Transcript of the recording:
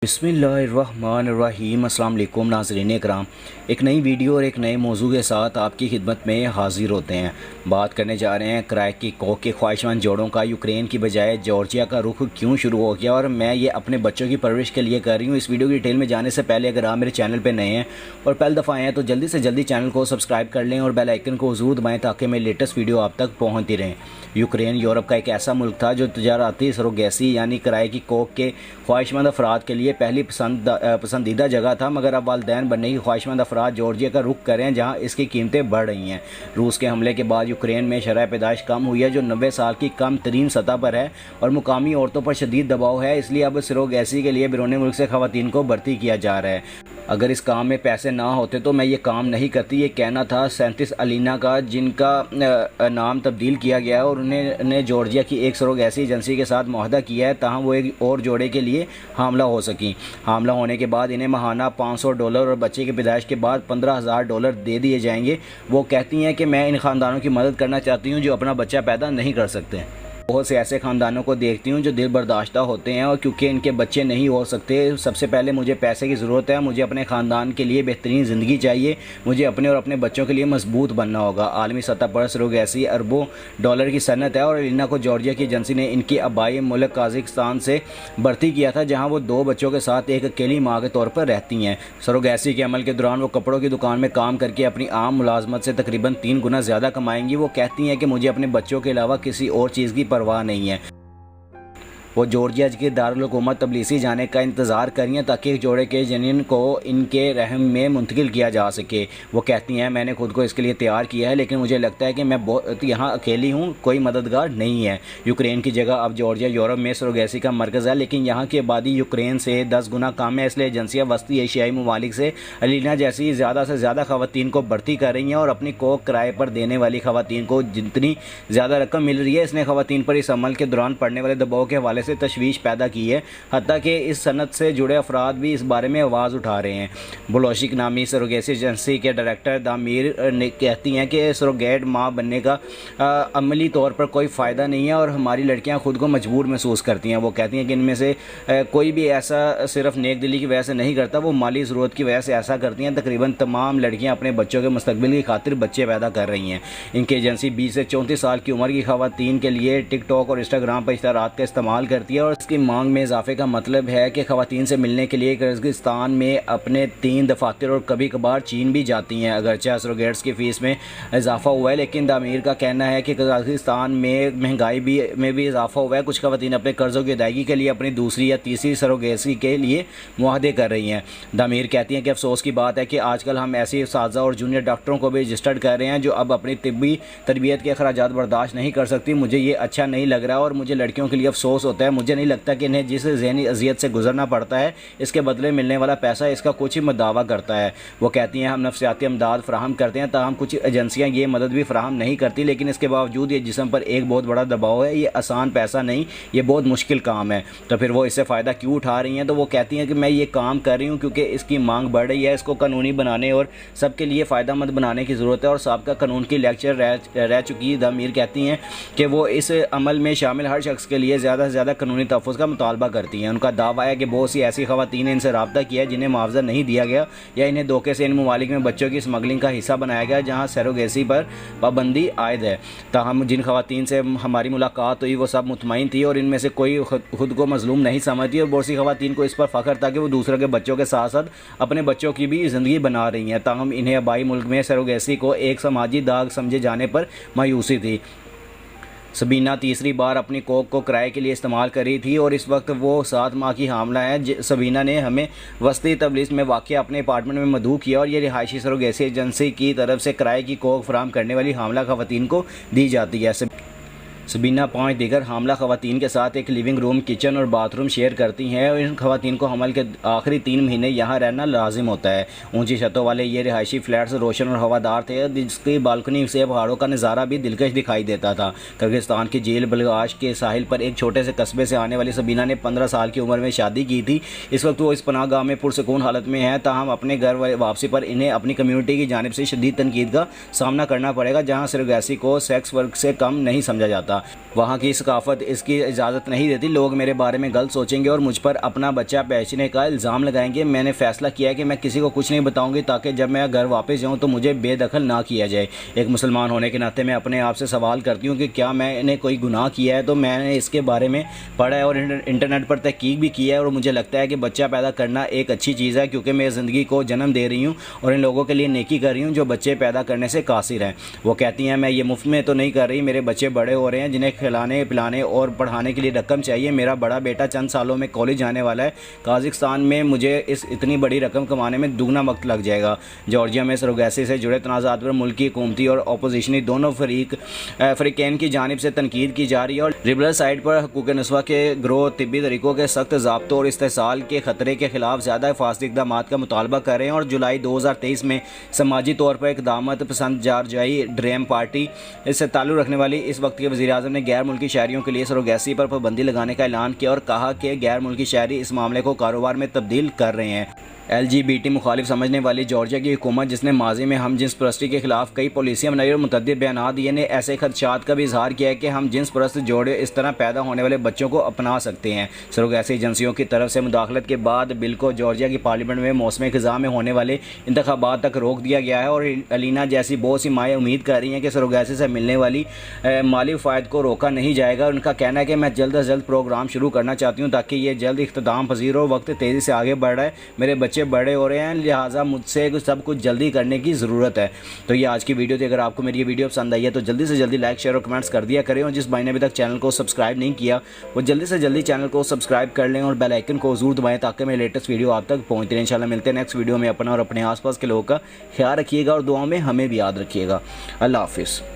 बिस्मिल्लाहिर्रहमानिर्रहीम। अस्सलाम वालेकुम नाज़रीन कराम, एक नई वीडियो और एक नए मौजू के साथ आपकी खिदमत में हाज़िर होते हैं। बात करने जा रहे हैं किराए की कोख के ख्वाहिशमंद जोड़ों का यूक्रेन की बजाय जॉर्जिया का रुख क्यों शुरू हो गया और मैं ये अपने बच्चों की परवरिश के लिए कर रही हूँ। इस वीडियो की डिटेल में जाने से पहले अगर आप मेरे चैनल पर नए हैं और पहली दफ़ा आए हैं तो जल्दी से जल्दी चैनल को सब्सक्राइब कर लें और बेल आइकन को ज़रूर दबाएँ ताकि मेरी लेटेस्ट वीडियो आप तक पहुँचती रहें। यूक्रेन यूरोप का एक ऐसा मुल्क था जो तजारती सरोगेसी यानी किराए की कोख के ख्वाहिशमंद अफराद के लिए पहली पसंदीदा जगह था, मगर अब वालिदैन बनने की ख्वाहिशमंद अफराद जॉर्जिया का रुख करें जहाँ इसकी कीमतें बढ़ रही हैं। रूस के हमले के बाद यूक्रेन में शरह पैदाइश कम हुई है जो 90 साल की कम तरीन सतह पर है और मुकामी औरतों पर शदीद दबाव है, इसलिए अब सरोगेसी के लिए बैरून मुल्क से ख़वातीन को भर्ती किया जा रहा है। अगर इस काम में पैसे ना होते तो मैं ये काम नहीं करती, ये कहना था 37 अलीना का, जिनका नाम तब्दील किया गया है और उन्हें जॉर्जिया की एक सरोगेसी एजेंसी के साथ मुआहदा किया है ताहम वो एक और जोड़े के लिए हामला हो सकें। हामला होने के बाद इन्हें माहाना $500 और बच्चे की पैदाइश के बाद $15,000 दे दिए जाएंगे। वो कहती हैं कि मैं इन ख़ानदानों की मदद करना चाहती हूँ जो अपना बच्चा पैदा नहीं कर सकते। बहुत से ऐसे ख़ानदानों को देखती हूँ जो दिल बर्दाश्ता होते हैं और क्योंकि इनके बच्चे नहीं हो सकते, सबसे पहले मुझे पैसे की ज़रूरत है, मुझे अपने ख़ानदान के लिए बेहतरीन ज़िंदगी चाहिए, मुझे अपने और अपने बच्चों के लिए मजबूत बनना होगा। आलमी सतह पर सरोगेसी अरबों डॉलर की सनत है और अलीना को जॉर्जिया की एजेंसी ने इनकी आबाई मुल्क कजाकिस्तान से भर्ती किया था जहाँ वो 2 बच्चों के साथ एक अकेली माँ के तौर पर रहती हैं। सरोगेसी के अमल के दौरान वो कपड़ों की दुकान में काम करके अपनी आम मुलाजमत से तकरीबन 3 गुना ज़्यादा कमाएंगी। वो कहती हैं कि मुझे अपने बच्चों के अलावा किसी और चीज़ की परवाह नहीं है। वो जॉर्जिया के दारुल हुकूमत तबलीसी जाने का इंतज़ार करें ताकि एक जोड़े के जनीन को इनके रहम में मुंतकिल किया जा सके। वो कहती हैं मैंने खुद को इसके लिए तैयार किया है लेकिन मुझे लगता है कि मैं यहाँ अकेली हूँ, कोई मददगार नहीं है। यूक्रेन की जगह अब जॉर्जिया यूरोप में सरोगेसी का मरकज़ है लेकिन यहाँ की आबादी यूक्रेन से 10 गुना कम है, इसलिए एजेंसियाँ वस्ती एशियाई ममालिक से अलीना जैसी ज़्यादा से ज़्यादा ख़वातीन को भर्ती कर रही हैं और अपनी कोख किराए पर देने वाली ख़वातीन को जितनी ज़्यादा रकम मिल रही है इसने ख़वातीन पर इस अमल के दौरान पड़ने वाले दबाव के हवाले से तशवीश पैदा की है। हत्ता कि इस सनत से जुड़े अफराद भी इस बारे में आवाज़ उठा रहे हैं। बुलोशिक नामी सरोगेसी एजेंसी के डायरेक्टर दामीर ने कहती हैं कि सरोगेट माँ बनने का अमली तौर पर कोई फ़ायदा नहीं है और हमारी लड़कियां खुद को मजबूर महसूस करती हैं। वो कहती हैं कि इनमें से कोई भी ऐसा सिर्फ नेक दिली की वजह से नहीं करता, वो माली ज़रूरत की वजह से ऐसा करती हैं। तकरीबन तमाम लड़कियाँ अपने बच्चों के मुस्तकबिल की खातिर बच्चे पैदा कर रही हैं। इनकी एजेंसी 20 से 34 साल की उम्र की ख़वातीन के लिए टिकटॉक और इंस्टाग्राम पर इश्तहारात का इस्तेमाल करती है और इसकी मांग में इजाफे का मतलब है कि ख़वातीन से मिलने के लिए कजाकिस्तान में अपने 3 दफातर और कभी कभार चीन भी जाती हैं। अगरचे सरोगेट्स की फ़ीस में इजाफा हुआ है लेकिन दामीर का कहना है कि कजाकिस्तान में महंगाई में भी इजाफा हुआ है। कुछ ख़वातीन अपने कर्ज़ों की अदायगी के लिए अपनी दूसरी या तीसरी सरोगेसी के लिए मुआहदे कर रही हैं। दामीर कहती हैं कि अफसोस की बात है कि आजकल हम ऐसी असातिज़ा और जूनियर डॉक्टरों को भी रजिस्टर्ड कर रहे हैं जो अब अपनी तिब्बी तरबियत के अखराजात बर्दाश्त नहीं कर सकती। मुझे ये अच्छा नहीं लग रहा और मुझे लड़कियों के लिए अफसोस होता है। मुझे नहीं लगता कि इन्हें जिस ज़हनी अजियत से गुजरना पड़ता है इसके बदले मिलने वाला पैसा इसका कुछ ही दावा करता है। वो कहती हैं हम नफ्सियाती इमदाद फराहम करते हैं ताहम कुछ एजेंसियां ये मदद भी फराहम नहीं करती, लेकिन इसके बावजूद ये जिस्म पर एक बहुत बड़ा दबाव है। ये आसान पैसा नहीं, ये बहुत मुश्किल काम है। तो फिर वो इससे फ़ायदा क्यों उठा रही हैं? तो वो कहती हैं कि मैं ये काम कर रही हूँ क्योंकि इसकी मांग बढ़ रही है, इसको कानूनी बनाने और सबके लिए फ़ायदा मंद बनाने की ज़रूरत है। और साबका कानून की लेक्चर रह चुकी दामीर कहती हैं कि वो इस अमल में शामिल हर शख्स के लिए ज़्यादा से ज़्यादा कानूनी तहफ़्फ़ुज़ का मुतालबा करती हैं। उनका दावा है कि बहुत सी ऐसी ख़वातीन ने इनसे रब्ता किया है जिन्हें मुआवजा नहीं दिया गया या इन्हें धोखे से इन ममालिक में बच्चों की स्मगलिंग का हिस्सा बनाया गया जहाँ सरोगेसी पर पाबंदी आयद है। ताहम जिन ख़वातीन से हमारी मुलाकात हुई वो सब मुतमईन थी और इनमें से कोई खुद को मजलूम नहीं समझती और बहुत सी ख़वातीन को इस पर फ़ख्र था कि वो दूसरों के बच्चों के साथ साथ अपने बच्चों की भी ज़िंदगी बना रही हैं। ताहम इन्हें आबाई मुल्क में सरोगेसी को एक समाजी दाग समझे जाने पर मायूसी थी। सबीना तीसरी बार अपनी कोख को किराए के लिए इस्तेमाल कर रही थी और इस वक्त वो 7 माह की हामला है। सबीना ने हमें वस्ती तबलीस में वाक़ अपने अपार्टमेंट में मदऊ किया और ये रिहायशी सरोगेसी एजेंसी की तरफ से किराए की कोख फराहम करने वाली हामला ख़वातीन को दी जाती है। सबीना 5 दीगर हामला ख़वातीन के साथ एक लिविंग रूम, किचन और बाथरूम शेयर करती हैं और इन ख़वातीन को हमल के आखिरी 3 महीने यहाँ रहना लाजिम होता है। ऊंची छतों वाले ये रिहायशी फ्लैट्स रोशन और हवादार थे जिसकी बालकनी से पहाड़ों का नज़ारा भी दिलकश दिखाई देता था। कजाकिस्तान की झील बलगाश के साहिल पर एक छोटे से कस्बे से आने वाली सबीना ने 15 साल की उम्र में शादी की थी। इस वक्त वो इस पनाहगाह में पुरसकून हालत में है, ताहम अपने घर वापसी पर इन्हें अपनी कम्यूनिटी की जानिब से शदीद तनकीद का सामना करना पड़ेगा जहाँ सरोगेसी को सेक्स वर्क से कम नहीं समझा जाता। चाहता। वहाँ की सकाफत इसकी इजाज़त नहीं देती। लोग मेरे बारे में गलत सोचेंगे और मुझ पर अपना बच्चा बेचने का इल्ज़ाम लगाएंगे। मैंने फ़ैसला किया है कि मैं किसी को कुछ नहीं बताऊंगी ताकि जब मैं घर वापस जाऊं तो मुझे बेदखल ना किया जाए। एक मुसलमान होने के नाते मैं अपने आप से सवाल करती हूँ कि क्या मैंने कोई गुनाह किया है। तो मैंने इसके बारे में पढ़ा है और इंटरनेट पर तहकीक भी किया है और मुझे लगता है कि बच्चा पैदा करना एक अच्छी चीज़ है, क्योंकि मैं ज़िंदगी को जन्म दे रही हूँ और इन लोगों के लिए नेकी कर रही हूँ जो बच्चे पैदा करने से कासिर हैं। वो कहती हैं मैं ये मुफ्त में तो नहीं कर रही, मेरे बच्चे बड़े हो रहे हैं जिन्हें खिलाने पिलाने और पढ़ाने के लिए रकम चाहिए। मेरा बड़ा बेटा चंद सालों में कॉलेज जाने वाला है। काज़ाकिस्तान में मुझे इस इतनी बड़ी रकम कमाने में दुगना वक्त लग जाएगा। जॉर्जिया में सरोगेसी से जुड़े तनाज़ात पर मुल्क की हुकूमती और अपोजिशनी दोनों फ़रीक़ैन की जानिब से तनकीद की जा रही है और लिबरल साइड पर हकूक़ नस्वा के ग्रोह तिब्बी तरीक़ों के सख्त ज़ाब्तों और इस्तेसाल के ख़तरे के ख़िलाफ़ ज़्यादा हिफाजती इक़दामात का मुतालबा कर रहे हैं। और जुलाई 2023 में समाजी तौर पर इक़दामत पसंद जॉर्जियाई ड्रीम पार्टी इससे ताल्लुक़ रखने वाली इस वक्त के वज़ीर-ए-आज़म ने गैर मुल्की शहरियों के लिए सरोगेसी पर पाबंदी लगाने का ऐलान किया और कहा कि गैर मुल्की शहरी इस मामले को कारोबार में तब्दील कर रहे हैं। LGBT मुखालिफ समझने वाली जॉर्जिया की हुकूमत, जिसने माजी में हम जिन्स परस्ती के खिलाफ कई पॉलिसियाँ बनाई और मुतअद्दिद बयान दिए, ने ऐसे खदशात का भी इजहार किया है कि हम जिन्स परस्त जोड़े इस तरह पैदा होने वाले बच्चों को अपना सकते हैं। सरोगेसी एजेंसियों की तरफ से मुदाखलत के बाद बिल को जॉर्जिया की पार्लियामेंट में मौसम ख़ज़ां में होने वाले इंतखाबात तक रोक दिया गया है और अलीना जैसी बहुत सी माएँ उम्मीद कर रही हैं कि सरोगेसी से मिलने वाली माली फ़ायद को रोका नहीं जाएगा। उनका कहना है कि मैं जल्द अज जल्द प्रोग्राम शुरू करना चाहती हूँ ताकि ये जल्द इख्तिताम पजीर हो। वक्त तेज़ी से आगे बढ़ रहा है, मेरे बच्चे बड़े हो रहे हैं, लिहाजा मुझसे सब कुछ जल्दी करने की ज़रूरत है। तो ये आज की वीडियो थी। अगर आपको मेरी ये वीडियो पसंद आई है तो जल्दी से जल्दी लाइक शेयर और कमेंट्स कर दिया करें और जिस भाई ने अभी तक चैनल को सब्सक्राइब नहीं किया वो जल्दी से जल्दी चैनल को सब्सक्राइब कर लें और बेल आइकन को ज़रूर दबाएं ताकि मेरे लेटेस्ट वीडियो आप तक पहुँचते रहें। इंशाल्लाह मिलते हैं नेक्स्ट वीडियो में। अपना और अपने आसपास के लोगों का ख्याल रखिएगा और दुआओं में हमें भी याद रखिएगा। अल्लाह हाफिज़।